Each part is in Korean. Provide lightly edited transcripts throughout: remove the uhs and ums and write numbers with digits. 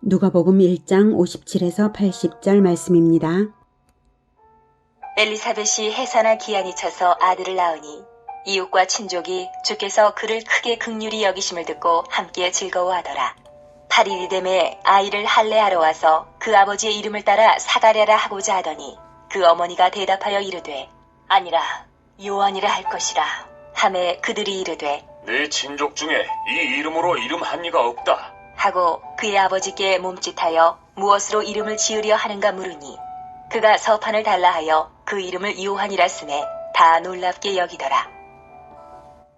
누가복음 1장 57에서 80절 말씀입니다. 엘리사벳이 해산할 기한이 차서 아들을 낳으니 이웃과 친족이 주께서 그를 크게 긍휼히 여기심을 듣고 함께 즐거워하더라. 8일이 되매 아이를 할례하러 와서 그 아버지의 이름을 따라 사가랴라 하고자 하더니 그 어머니가 대답하여 이르되 아니라 요한이라 할 것이라 하매 그들이 이르되 네 친족 중에 이 이름으로 이름한 이가 없다 하고 그의 아버지께 몸짓하여 무엇으로 이름을 지으려 하는가 물으니 그가 서판을 달라 하여 그 이름을 요한이라 쓰매 다 놀랍게 여기더라.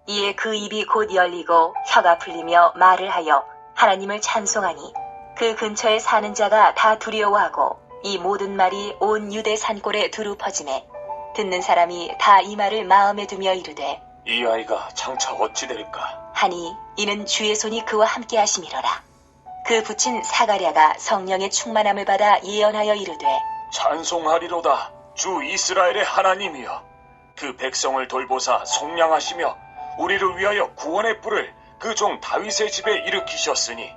이에 그 입이 곧 열리고 혀가 풀리며 말을 하여 하나님을 찬송하니 그 근처에 사는 자가 다 두려워하고 이 모든 말이 온 유대 산골에 두루 퍼지매 듣는 사람이 다 이 말을 마음에 두며 이르되 이 아이가 장차 어찌 될까 하니 이는 주의 손이 그와 함께 하심이로라. 그 붙인 사가랴가 성령의 충만함을 받아 예언하여 이르되 찬송하리로다 주 이스라엘의 하나님이여 그 백성을 돌보사 속량하시며 우리를 위하여 구원의 뿔을 그 종 다윗의 집에 일으키셨으니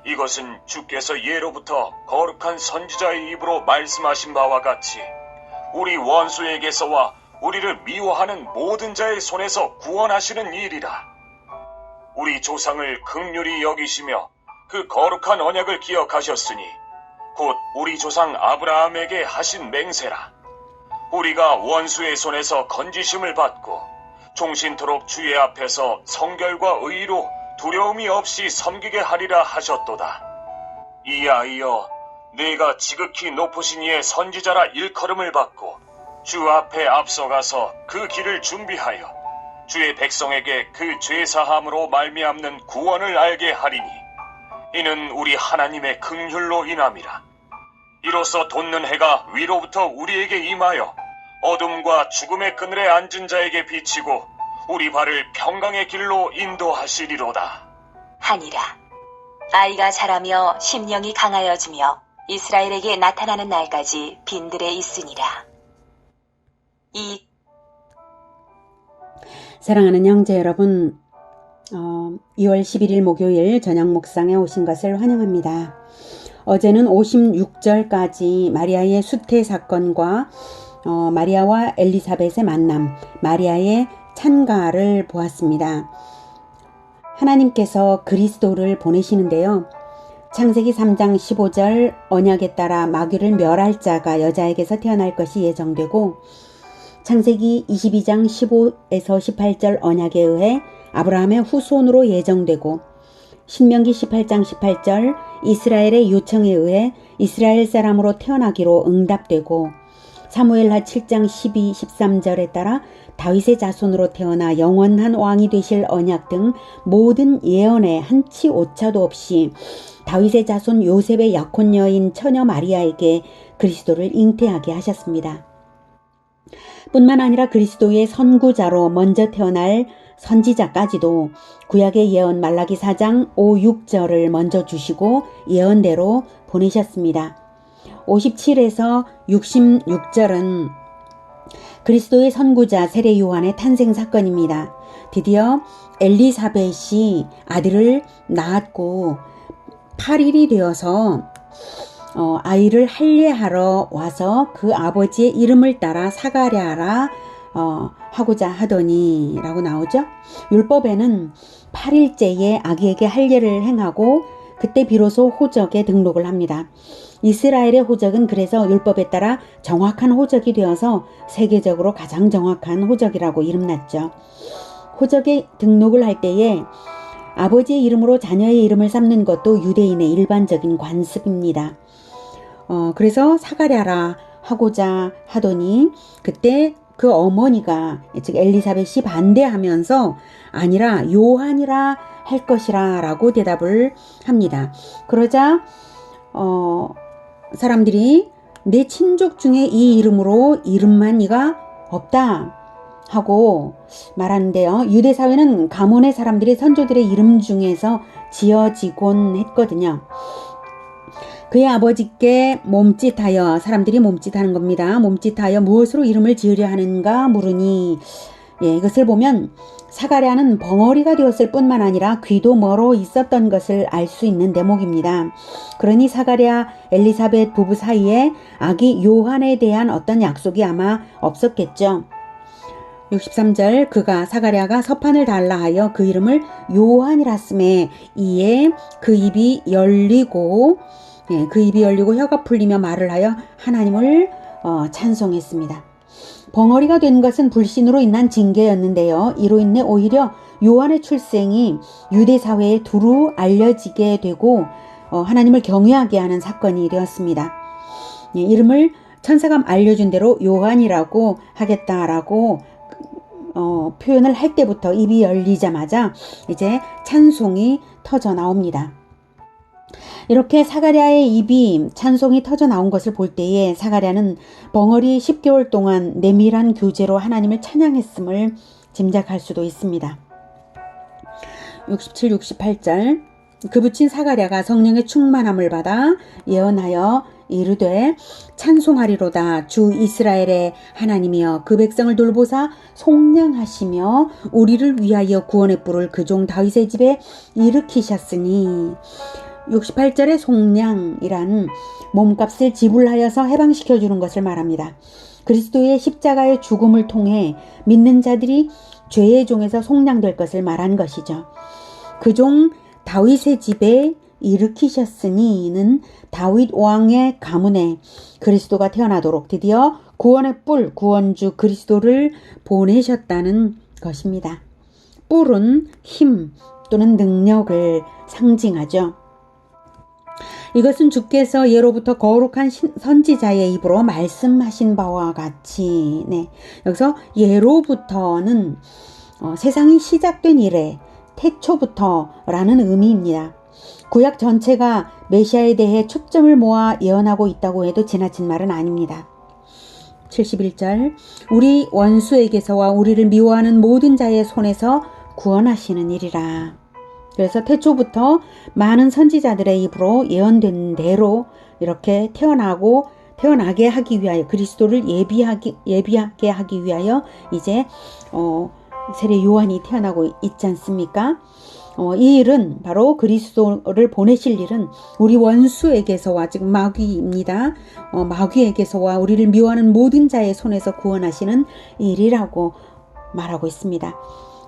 이것은 주께서 예로부터 거룩한 선지자의 입으로 말씀하신 바와 같이 우리 원수에게서와 우리를 미워하는 모든 자의 손에서 구원하시는 일이라. 우리 조상을 긍휼히 여기시며 그 거룩한 언약을 기억하셨으니 곧 우리 조상 아브라함에게 하신 맹세라. 우리가 원수의 손에서 건지심을 받고 종신토록 주의 앞에서 성결과 의로 두려움이 없이 섬기게 하리라 하셨도다. 이 아이여 네가 지극히 높으신 이의 선지자라 일컬음을 받고 주 앞에 앞서가서 그 길을 준비하여 주의 백성에게 그 죄사함으로 말미암는 구원을 알게 하리니 이는 우리 하나님의 긍휼로 인함이라. 이로써 돋는 해가 위로부터 우리에게 임하여 어둠과 죽음의 그늘에 앉은 자에게 비치고 우리 발을 평강의 길로 인도하시리로다. 하니라. 아이가 자라며 심령이 강하여지며 이스라엘에게 나타나는 날까지 빈들에 있으니라. 사랑하는 형제 여러분, 2월 11일 목요일 저녁 묵상에 오신 것을 환영합니다. 어제는 56절까지 마리아의 수태 사건과 마리아와 엘리사벳의 만남, 마리아의 찬가를 보았습니다. 하나님께서 그리스도를 보내시는데요. 창세기 3장 15절 언약에 따라 마귀를 멸할 자가 여자에게서 태어날 것이 예정되고 창세기 22장 15에서 18절 언약에 의해 아브라함의 후손으로 예정되고 신명기 18장 18절 이스라엘의 요청에 의해 이스라엘 사람으로 태어나기로 응답되고 사무엘하 7장 12, 13절에 따라 다윗의 자손으로 태어나 영원한 왕이 되실 언약 등 모든 예언에 한치 오차도 없이 다윗의 자손 요셉의 약혼 여인 처녀 마리아에게 그리스도를 잉태하게 하셨습니다. 뿐만 아니라 그리스도의 선구자로 먼저 태어날 선지자까지도 구약의 예언 말라기 4장 5, 6절을 먼저 주시고 예언대로 보내셨습니다. 57에서 66절은 그리스도의 선구자 세례 요한의 탄생 사건입니다. 드디어 엘리사벳이 아들을 낳았고 8일이 되어서 아이를 할례하러 와서 그 아버지의 이름을 따라 사가랴라 하고자 하더니 라고 나오죠. 율법에는 8일째에 아기에게 할례를 행하고 그때 비로소 호적에 등록을 합니다. 이스라엘의 호적은 그래서 율법에 따라 정확한 호적이 되어서 세계적으로 가장 정확한 호적이라고 이름났죠. 호적에 등록을 할 때에 아버지의 이름으로 자녀의 이름을 삼는 것도 유대인의 일반적인 관습입니다. 그래서 사가랴라 하고자 하더니 그때 그 어머니가 즉 엘리사벳이 반대하면서 아니라 요한이라 할 것이라 라고 대답을 합니다. 그러자 사람들이 내 친족 중에 이 이름으로 이름만 이가 없다 하고 말하는데요. 유대 사회는 가문의 사람들이 선조들의 이름 중에서 지어지곤 했거든요. 그의 아버지께 몸짓하여 사람들이 몸짓하는 겁니다. 몸짓하여 무엇으로 이름을 지으려 하는가 물으니 이것을 보면 사가랴는 벙어리가 되었을 뿐만 아니라 귀도 멀어 있었던 것을 알 수 있는 대목입니다. 그러니 사가랴 엘리사벳 부부 사이에 아기 요한에 대한 어떤 약속이 아마 없었겠죠. 63절 그가 사가랴가 서판을 달라 하여 그 이름을 요한이라 쓰매 이에 그 입이 열리고 혀가 풀리며 말을 하여 하나님을 찬송했습니다. 벙어리가 된 것은 불신으로 인한 징계였는데요. 이로 인해 오히려 요한의 출생이 유대 사회에 두루 알려지게 되고 하나님을 경외하게 하는 사건이 되었습니다. 이름을 천사가 알려준 대로 요한이라고 하겠다라고 표현을 할 때부터 입이 열리자마자 이제 찬송이 터져 나옵니다. 이렇게 사가랴의 입이 찬송이 터져 나온 것을 볼 때에 사가랴는 벙어리 10개월 동안 내밀한 교제로 하나님을 찬양했음을 짐작할 수도 있습니다. 67, 68절 그 붙인 사가랴가 성령의 충만함을 받아 예언하여 이르되 찬송하리로다 주 이스라엘의 하나님이여 그 백성을 돌보사 속량하시며 우리를 위하여 구원의 뿔을 그 종 다윗의 집에 일으키셨으니 68절의 속량이란 몸값을 지불하여서 해방시켜 주는 것을 말합니다. 그리스도의 십자가의 죽음을 통해 믿는 자들이 죄의 종에서 속량될 것을 말한 것이죠. 그 종 다윗의 집에 일으키셨으니는 다윗 왕의 가문에 그리스도가 태어나도록 드디어 구원의 뿔, 구원주 그리스도를 보내셨다는 것입니다. 뿔은 힘 또는 능력을 상징하죠. 이것은 주께서 예로부터 거룩한 선지자의 입으로 말씀하신 바와 같이 여기서 예로부터는 세상이 시작된 이래 태초부터라는 의미입니다. 구약 전체가 메시아에 대해 초점을 모아 예언하고 있다고 해도 지나친 말은 아닙니다. 71절 우리 원수에게서와 우리를 미워하는 모든 자의 손에서 구원하시는 일이라. 그래서 태초부터 많은 선지자들의 입으로 예언된 대로 이렇게 태어나게 하기 위하여 그리스도를 예비하게 하기 위하여 이제 세례 요한이 태어나고 있지 않습니까? 이 일은 바로 그리스도를 보내실 일은 우리 원수에게서와 즉 마귀입니다. 마귀에게서와 우리를 미워하는 모든 자의 손에서 구원하시는 일이라고 말하고 있습니다.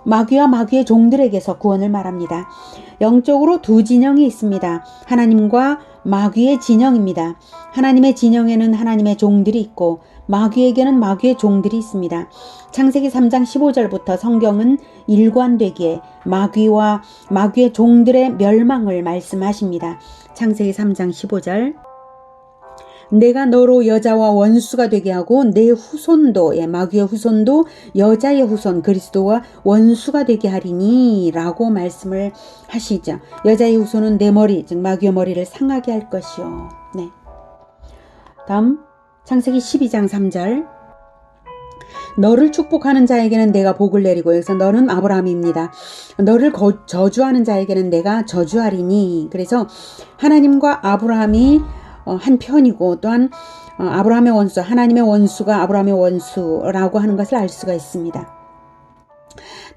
마귀와 마귀의 종들에게서 구원을 말합니다. 영적으로 두 진영이 있습니다. 하나님과 마귀의 진영입니다. 하나님의 진영에는 하나님의 종들이 있고 마귀에게는 마귀의 종들이 있습니다. 창세기 3장 15절부터 성경은 일관되게 마귀와 마귀의 종들의 멸망을 말씀하십니다. 창세기 3장 15절 내가 너로 여자와 원수가 되게 하고 내 후손도 마귀의 후손도 여자의 후손 그리스도와 원수가 되게 하리니 라고 말씀을 하시죠. 여자의 후손은 내 머리 즉 마귀의 머리를 상하게 할 것이요. 다음 창세기 12장 3절 너를 축복하는 자에게는 내가 복을 내리고 여기서 너는 아브라함입니다. 너를 저주하는 자에게는 내가 저주하리니. 그래서 하나님과 아브라함이 한 편이고 또한 아브라함의 원수 하나님의 원수가 아브라함의 원수라고 하는 것을 알 수가 있습니다.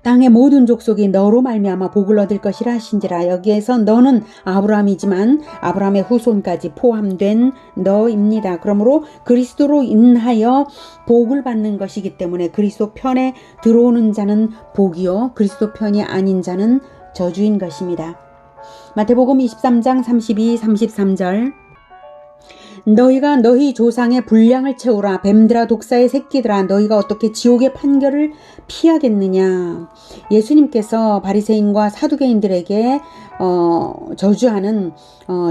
땅의 모든 족속이 너로 말미암아 복을 얻을 것이라 하신지라. 여기에서 너는 아브라함이지만 아브라함의 후손까지 포함된 너입니다. 그러므로 그리스도로 인하여 복을 받는 것이기 때문에 그리스도 편에 들어오는 자는 복이요 그리스도 편이 아닌 자는 저주인 것입니다. 마태복음 23장 32, 33절 너희가 너희 조상의 분량을 채우라. 뱀들아 독사의 새끼들아 너희가 어떻게 지옥의 판결을 피하겠느냐. 예수님께서 바리새인과 사두개인들에게 저주하는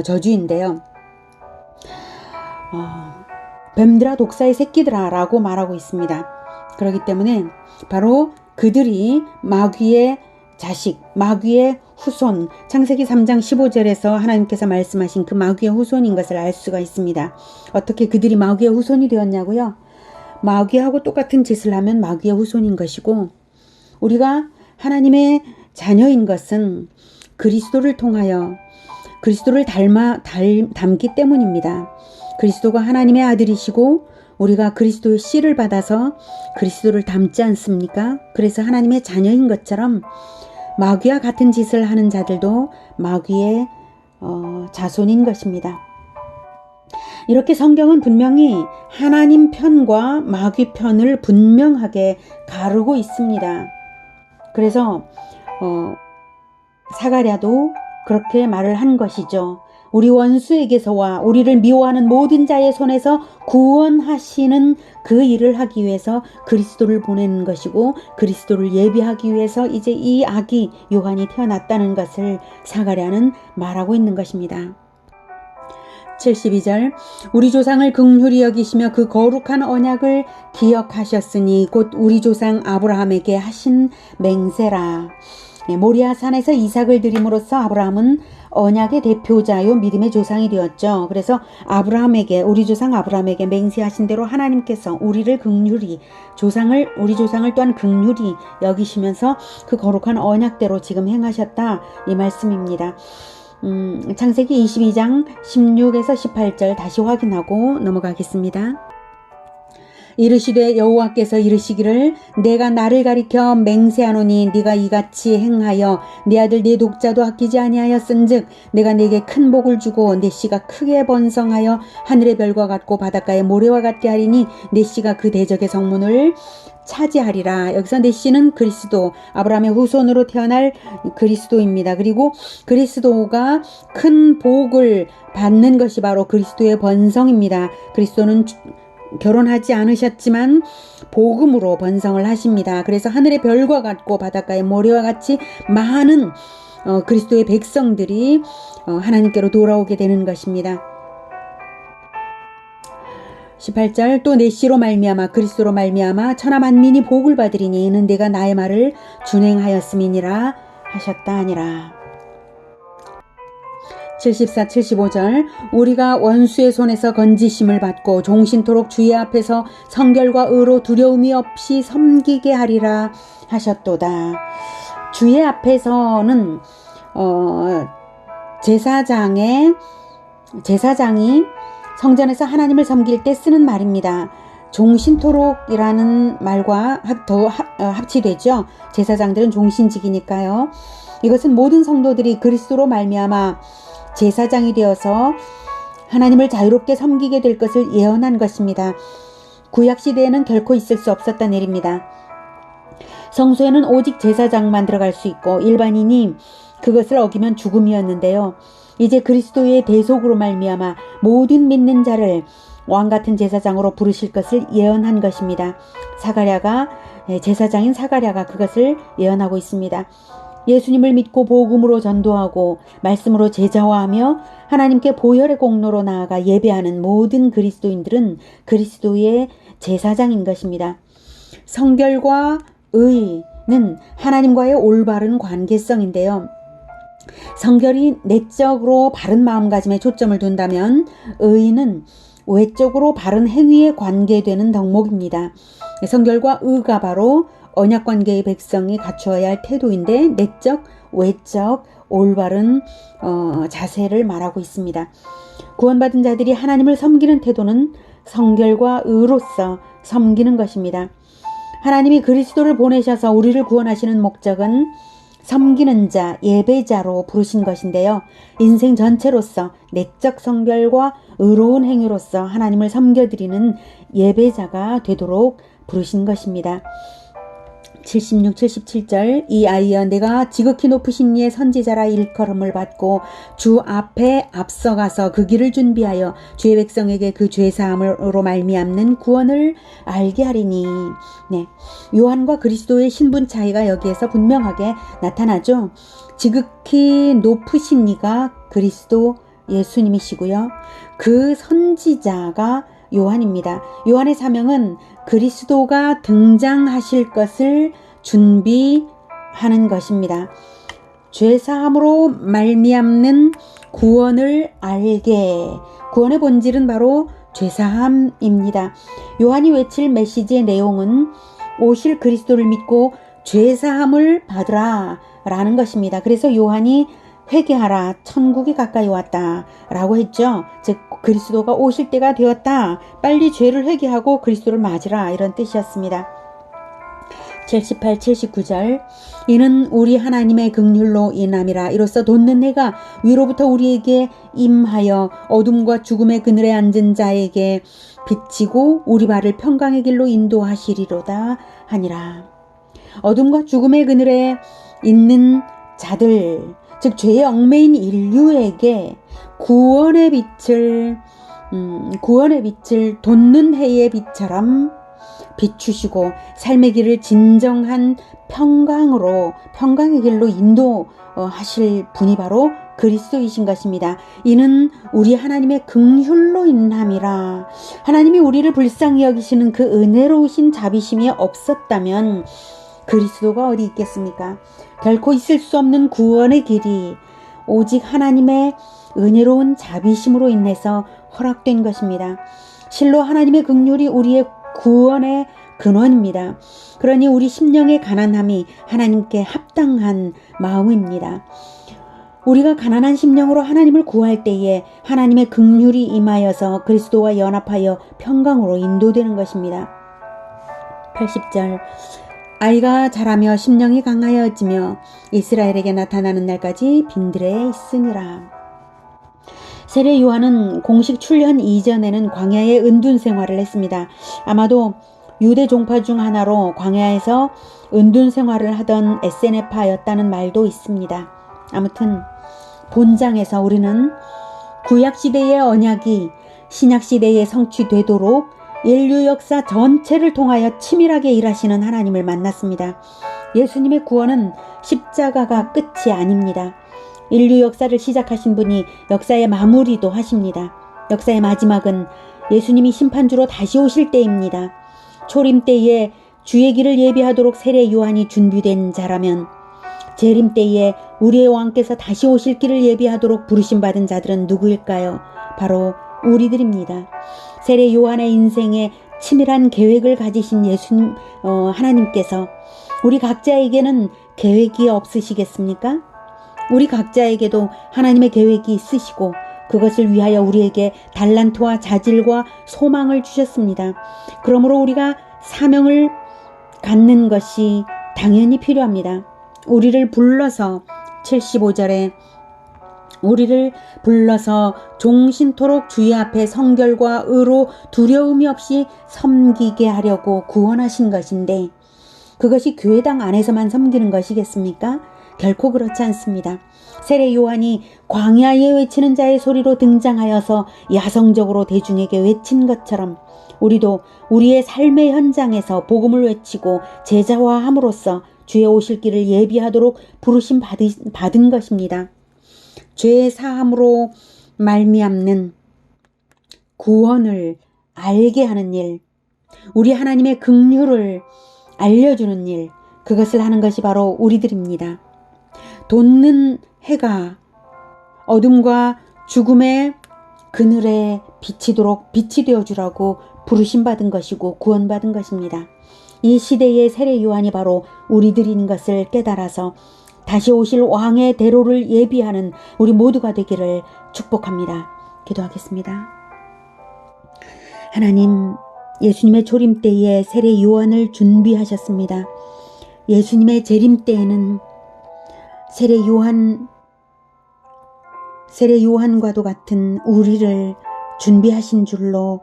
저주인데요. 뱀들아 독사의 새끼들아 라고 말하고 있습니다. 그렇기 때문에 바로 그들이 마귀의 자식, 마귀의 후손, 창세기 3장 15절에서 하나님께서 말씀하신 그 마귀의 후손인 것을 알 수가 있습니다. 어떻게 그들이 마귀의 후손이 되었냐고요? 마귀하고 똑같은 짓을 하면 마귀의 후손인 것이고 우리가 하나님의 자녀인 것은 그리스도를 통하여 그리스도를 닮기 때문입니다. 그리스도가 하나님의 아들이시고 우리가 그리스도의 씨를 받아서 그리스도를 닮지 않습니까? 그래서 하나님의 자녀인 것처럼 마귀와 같은 짓을 하는 자들도 마귀의 자손인 것입니다. 이렇게 성경은 분명히 하나님 편과 마귀 편을 분명하게 가르고 있습니다. 그래서 사가랴도 그렇게 말을 한 것이죠. 우리 원수에게서와 우리를 미워하는 모든 자의 손에서 구원하시는 그 일을 하기 위해서 그리스도를 보내는 것이고, 그리스도를 예비하기 위해서 이제 이 아기 요한이 태어났다는 것을 사가랴는 말하고 있는 것입니다. 72절 우리 조상을 긍휼히 여기시며 그 거룩한 언약을 기억하셨으니 곧 우리 조상 아브라함에게 하신 맹세라. 모리아 산에서 이삭을 드림으로써 아브라함은 언약의 대표자요 믿음의 조상이 되었죠. 그래서 아브라함에게, 우리 조상 아브라함에게 맹세하신 대로 하나님께서 우리를 긍휼히, 우리 조상을 또한 긍휼히 여기시면서 그 거룩한 언약대로 지금 행하셨다, 이 말씀입니다. 창세기 22장 16에서 18절 다시 확인하고 넘어가겠습니다. 이르시되 여호와께서 이르시기를 내가 나를 가리켜 맹세하노니 네가 이같이 행하여 내 아들 내 독자도 아끼지 아니하였은즉 내가 내게 큰 복을 주고 내 씨가 크게 번성하여 하늘의 별과 같고 바닷가의 모래와 같게 하리니 내 씨가 그 대적의 성문을 차지하리라. 여기서 내 씨는 그리스도, 아브라함의 후손으로 태어날 그리스도입니다. 그리고 그리스도가 큰 복을 받는 것이 바로 그리스도의 번성입니다. 그리스도는 결혼하지 않으셨지만 복음으로 번성을 하십니다. 그래서 하늘의 별과 같고 바닷가의 모래와 같이 많은 그리스도의 백성들이 하나님께로 돌아오게 되는 것입니다. 18절 또 내 씨로 말미암아 그리스도로 말미암아 천하 만민이 복을 받으리니 이는 내가 나의 말을 준행하였음이니라 하셨다 하니라. 74, 75절 우리가 원수의 손에서 건지심을 받고 종신토록 주의 앞에서 성결과 의로 두려움이 없이 섬기게 하리라 하셨도다. 주의 앞에서는 제사장이 성전에서 하나님을 섬길 때 쓰는 말입니다. 종신토록이라는 말과 합치되죠. 제사장들은 종신직이니까요. 이것은 모든 성도들이 그리스도로 말미암아 제사장이 되어서 하나님을 자유롭게 섬기게 될 것을 예언한 것입니다. 구약시대에는 결코 있을 수 없었던 일입니다. 성소에는 오직 제사장만 들어갈 수 있고 일반인이 그것을 어기면 죽음이었는데요. 이제 그리스도의 대속으로 말미암아 모든 믿는 자를 왕같은 제사장으로 부르실 것을 예언한 것입니다. 제사장인 사가랴가 그것을 예언하고 있습니다. 예수님을 믿고 복음으로 전도하고 말씀으로 제자화하며 하나님께 보혈의 공로로 나아가 예배하는 모든 그리스도인들은 그리스도의 제사장인 것입니다. 성결과 의는 하나님과의 올바른 관계성인데요. 성결이 내적으로 바른 마음가짐에 초점을 둔다면 의는 외적으로 바른 행위에 관계되는 덕목입니다. 성결과 의가 바로 언약관계의 백성이 갖추어야 할 태도인데 내적, 외적, 올바른 자세를 말하고 있습니다. 구원받은 자들이 하나님을 섬기는 태도는 성결과 의로서 섬기는 것입니다. 하나님이 그리스도를 보내셔서 우리를 구원하시는 목적은 섬기는 자, 예배자로 부르신 것인데요. 인생 전체로서 내적 성결과 의로운 행위로서 하나님을 섬겨드리는 예배자가 되도록 부르신 것입니다. 76, 77절 이 아이여 내가 지극히 높으신 이의 선지자라 일컬음을 받고 주 앞에 앞서가서 그 길을 준비하여 주의 백성에게 그 죄사함으로 말미암는 구원을 알게 하리니. 네, 요한과 그리스도의 신분 차이가 여기에서 분명하게 나타나죠. 지극히 높으신 이가 그리스도 예수님이시고요. 그 선지자가 요한입니다. 요한의 사명은 그리스도가 등장하실 것을 준비하는 것입니다. 죄사함으로 말미암는 구원을 알게. 구원의 본질은 바로 죄사함입니다. 요한이 외칠 메시지의 내용은 오실 그리스도를 믿고 죄사함을 받으라 라는 것입니다. 그래서 요한이 회개하라, 천국이 가까이 왔다 라고 했죠. 즉 그리스도가 오실 때가 되었다, 빨리 죄를 회개하고 그리스도를 맞으라, 이런 뜻이었습니다. 78, 79절. 이는 우리 하나님의 긍휼로 인함이라. 이로써 돋는 해가 위로부터 우리에게 임하여 어둠과 죽음의 그늘에 앉은 자에게 비치고 우리 발을 평강의 길로 인도하시리로다 하니라. 어둠과 죽음의 그늘에 있는 자들, 즉 죄에 얽매인 인류에게 구원의 빛을 돋는 해의 빛처럼 비추시고 삶의 길을 진정한 평강의 길로 인도하실 분이 바로 그리스도이신 것입니다. 이는 우리 하나님의 긍휼로 인함이라. 하나님이 우리를 불쌍히 여기시는 그 은혜로우신 자비심이 없었다면 그리스도가 어디 있겠습니까? 결코 있을 수 없는 구원의 길이 오직 하나님의 은혜로운 자비심으로 인해서 허락된 것입니다. 실로 하나님의 긍휼이 우리의 구원의 근원입니다. 그러니 우리 심령의 가난함이 하나님께 합당한 마음입니다. 우리가 가난한 심령으로 하나님을 구할 때에 하나님의 긍휼이 임하여서 그리스도와 연합하여 평강으로 인도되는 것입니다. 80절. 아이가 자라며 심령이 강하여지며 이스라엘에게 나타나는 날까지 빈들에 있으니라. 세례 요한은 공식 출현 이전에는 광야의 은둔 생활을 했습니다. 아마도 유대 종파 중 하나로 광야에서 은둔 생활을 하던 에세네파였다는 말도 있습니다. 아무튼 본장에서 우리는 구약시대의 언약이 신약시대에 성취되도록 인류 역사 전체를 통하여 치밀하게 일하시는 하나님을 만났습니다. 예수님의 구원은 십자가가 끝이 아닙니다. 인류 역사를 시작하신 분이 역사의 마무리도 하십니다. 역사의 마지막은 예수님이 심판주로 다시 오실 때입니다. 초림 때에 주의 길을 예비하도록 세례 요한이 준비된 자라면 재림 때에 우리의 왕께서 다시 오실 길을 예비하도록 부르심받은 자들은 누구일까요? 바로 우리들입니다. 세례 요한의 인생에 치밀한 계획을 가지신 예수님, 하나님께서 우리 각자에게는 계획이 없으시겠습니까? 우리 각자에게도 하나님의 계획이 있으시고 그것을 위하여 우리에게 달란트와 자질과 소망을 주셨습니다. 그러므로 우리가 사명을 갖는 것이 당연히 필요합니다. 우리를 불러서 75절에 우리를 불러서 종신토록 주의 앞에 성결과 의로 두려움이 없이 섬기게 하려고 구원하신 것인데 그것이 교회당 안에서만 섬기는 것이겠습니까? 결코 그렇지 않습니다. 세례 요한이 광야에 외치는 자의 소리로 등장하여서 야성적으로 대중에게 외친 것처럼 우리도 우리의 삶의 현장에서 복음을 외치고 제자화함으로써 주의 오실 길을 예비하도록 부르심 받은 것입니다. 죄의 사함으로 말미암는 구원을 알게 하는 일, 우리 하나님의 긍휼을 알려주는 일, 그것을 하는 것이 바로 우리들입니다. 돋는 해가 어둠과 죽음의 그늘에 비치도록 빛이 되어주라고 부르심받은 것이고 구원받은 것입니다. 이 시대의 세례 요한이 바로 우리들인 것을 깨달아서 다시 오실 왕의 대로를 예비하는 우리 모두가 되기를 축복합니다. 기도하겠습니다. 하나님, 예수님의 초림 때에 세례 요한을 준비하셨습니다. 예수님의 재림 때에는 세례 요한과도 같은 우리를 준비하신 줄로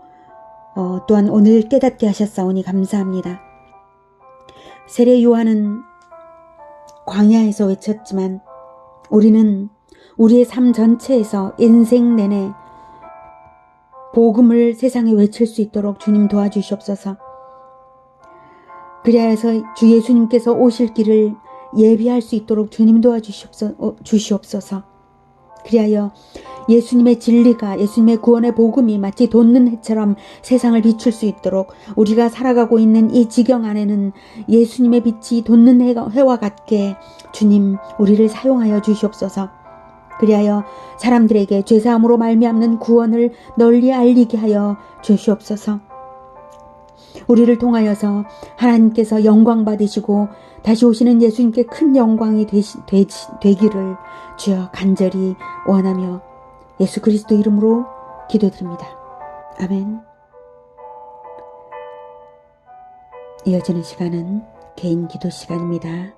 또한 오늘 깨닫게 하셨사오니 감사합니다. 세례 요한은 광야에서 외쳤지만 우리는 우리의 삶 전체에서 인생 내내 복음을 세상에 외칠 수 있도록 주님 도와주시옵소서. 그리하여서 주 예수님께서 오실 길을 예비할 수 있도록 주님 도와주시옵소서. 그리하여 예수님의 진리가, 예수님의 구원의 복음이 마치 돋는 해처럼 세상을 비출 수 있도록 우리가 살아가고 있는 이 지경 안에는 예수님의 빛이 돋는 해와 같게 주님 우리를 사용하여 주시옵소서. 그리하여 사람들에게 죄사함으로 말미암는 구원을 널리 알리게 하여 주시옵소서. 우리를 통하여서 하나님께서 영광 받으시고 다시 오시는 예수님께 큰 영광이 되기를 주여 간절히 원하며 예수 그리스도 이름으로 기도드립니다. 아멘. 이어지는 시간은 개인 기도 시간입니다.